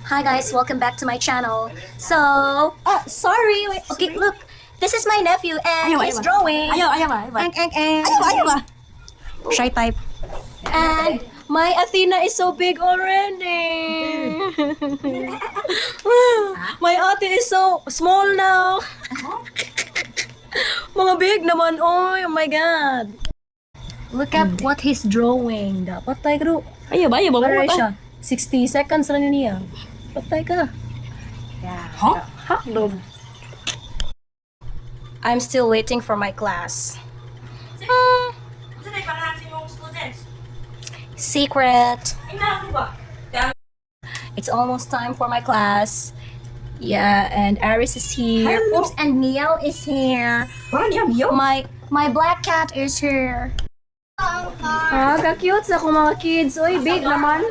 Hi guys, welcome back to my channel. So, sorry, wait, okay, look. This is my nephew and he's drawing. Ayaw ba? Shy type. And my Athena is so big already. My ate is so small now. Mga big naman, oh my god. Look at what he's drawing. Dapat tayo, Ayaw ba? Para siya. 60 seconds lang niya. Patay ka. Huh? Haklog. I'm still waiting for my class. Secret. It's almost time for my class. Yeah, and Aris is here. Hello. Oops, and Neo is here. My black cat is here. Ka-cute sa akong mga kids. Uy, big naman.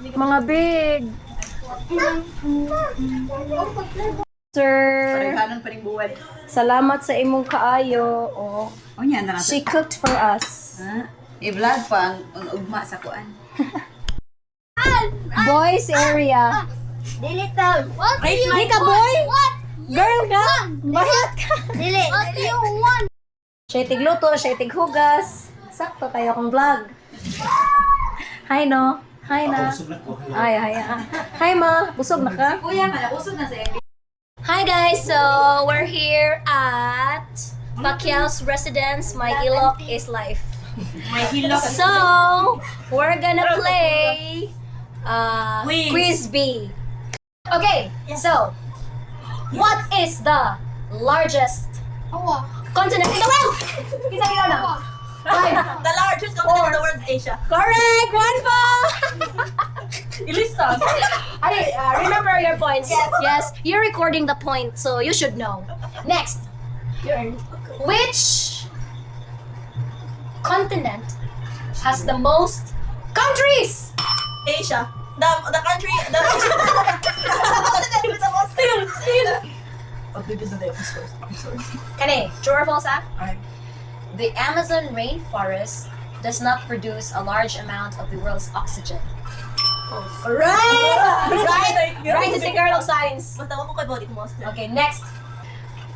Mga big. Sir, salamat sa imong kaayo. Oh, O niya na she cooked for us. I-vlog pa ang ugma sa kuan. Boys area. Delete down. What do you Di ka boy? What? Girl ka? Bakit ka? Delete. What do you want? Siya tigluto, siya tighugas. Sakto tayo akong vlog. Hi no. Hi na. Ay. Hi ma, busog na ka? Kuya, malakusog na sa Emily. Hi guys, so we're here at Pacquiao's residence. My ilok is life. May hilok. So, we're gonna play Quiz. Quiz B. Okay, so, what is the largest continent in the world? Isa kita na. The largest continent in the world is Asia. Correct! One point! Ilista. Remember your points. Yes, you're recording the point, so you should know. Next. Which continent has the most countries? Asia. The country, the continent with the most. Still. Kani, true or false ah? Alright. The Amazon rainforest does not produce a large amount of the world's oxygen. Right! Right is a girl of science. Matawa ko kay body ko most. Okay, next.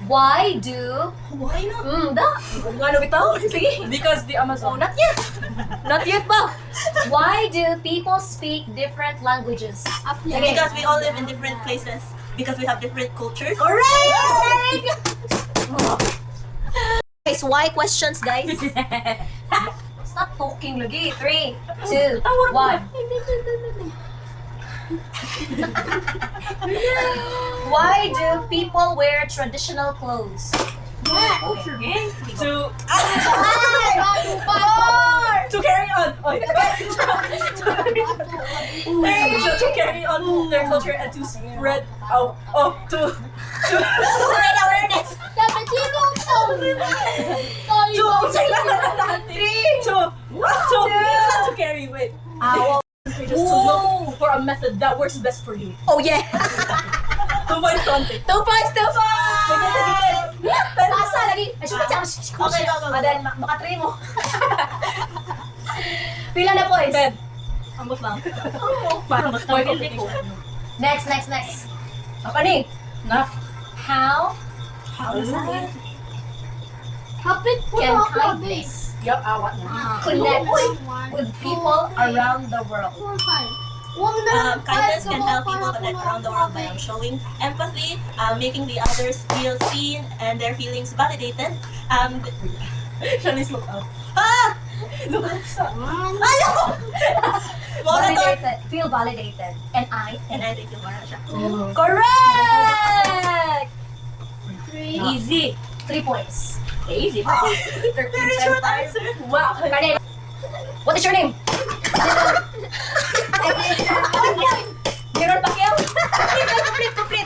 Why do... Why not? Ano bitaw? Sige. Because the Oh, Amazon. not yet. Not yet ba? Why do people speak different languages? Because we all live in different places. Because we have different cultures. Correct! Guys, why questions, guys? Stop talking lagi. 3, 2, 1. Why do people wear traditional clothes? To carry on. To carry on their culture and to spread out. To Spread awareness. to carry. Wait. Just to look for a method that works best for you. Oh yeah. 2 points content. 2 points, 2 points! Pasa lagi. Ay, syukur siya. Okay, go. Dahil maka 3 mo. Pila na points? Bed. Ambot lang. Next. Apa ni? How can kindness Yup, awat na. connect with people around the world? Kindness can help people connect around the world by showing empathy, making the others feel seen and their feelings validated. Shanice, look up. Look up. Validated, feel validated. And I think you want siya. Correct! Easy. 3 points. Easy. 13, Very short answer. Wow. Kardel, what is your name? Meron pa kayo? Complete.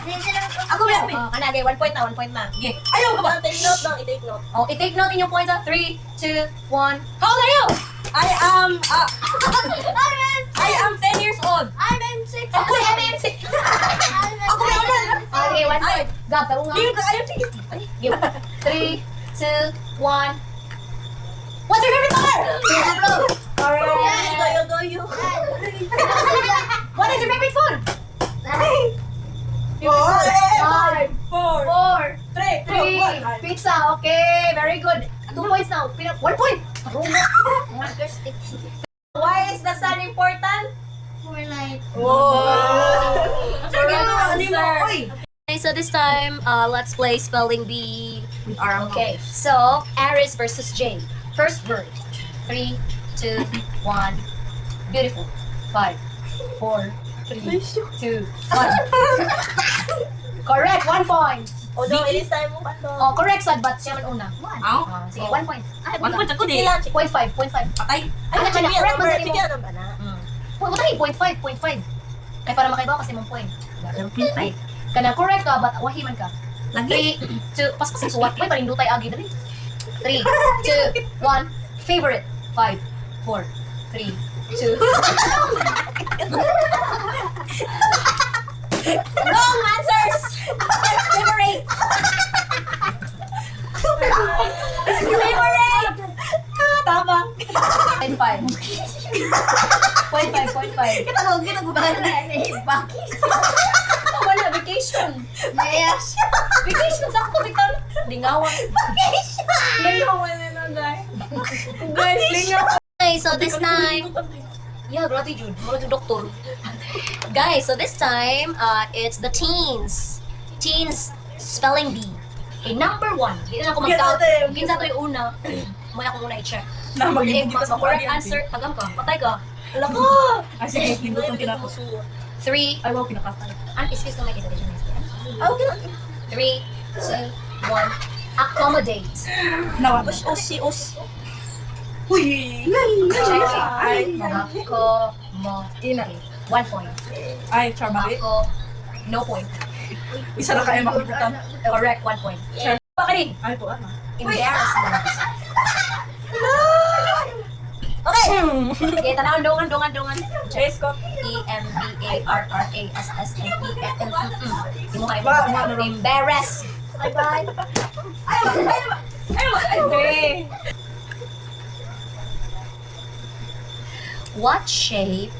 Ako ba? Kana, okay, 1 point na. Okay. Ayaw ka ba? Take note lang, i-take note. Oh, i-take note in yung points ha. 3, 2, 1. How old are you? I am 10 years old. I'm M6. Ako yung MMC. Okay, 1 point. Gab, taro nga. Give it, ayaw, sige. Give. 3, 2, 1. What's your favorite color? Alright. Go. What is your favorite food? Why is the sun important? For like. Correct answer. Oy! Okay, so this time, let's play spelling bee. With our Okay, so Aris versus Jane. First word. 3, 2, 1. Beautiful. 5, 4, 3, 2, 1. Correct, 1 point. Although, ilis tayo mo kanto. Oh, correct sad, but siya man una. Sige, 1 point. 1 point ako di. 0.5, 0.5. Patay. Ay, Ano, sige, correct man number. sa imo. Sige, ano ba na? Huwag mo tayo, 0.5, 0.5. Ay, para makaibaw kasi mong point. Pintay. Kana correct ka, but wahiman ka. Lagi. 3, 2, paspas ang suwat. May parindutay agi dali. 3, 2, 1. Favorite. 5, 4, 3, 2. Wrong answers! Favorite! Favorite! Tama. 0.5. 0.5. Kita ko ginagubahan na eh. Bakit? Wala, vacation. Yes. Vacation, sakto, Victor. Lingawan. Lingawan na guys. Guys, lingawan. Okay, so this time, yeah, grabe Jude. Mura yung doktor. Guys, so this time, it's the teens. Teens spelling bee. Okay, number 1. Hindi na ako mag-count. Ginsa to yung una. Muna ako muna i-check. Na, Okay, mag-ibig ka sa correct party, answer. Tagam ka. Patay ka. Alam ko. Sige, lindutong kinako. 3. Ay, wow, pinakatay. Excuse ko, may kita din. Ah, okay lang. 3, 2, 1. Accommodate. Nawa. Usi. Uy! Ay, Ako mo. Ina. 1 point. Ay, charmali. Ako, no point. Isa na kayo makabutan. Correct, 1 point. Baka rin. Ay, po, ano? Embarrassment. Okay. Okay, tanawin, dungan. Chase ko. EMBARRASSMENT. Hindi mo kayo. Ba, ano? Embarrass. Bye-bye. Ay, What shape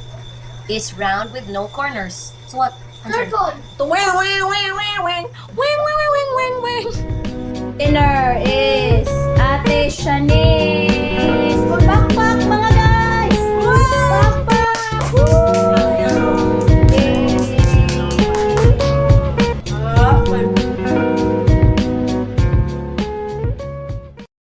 is round with no corners? So what? Circle. Winner is Ate Shani.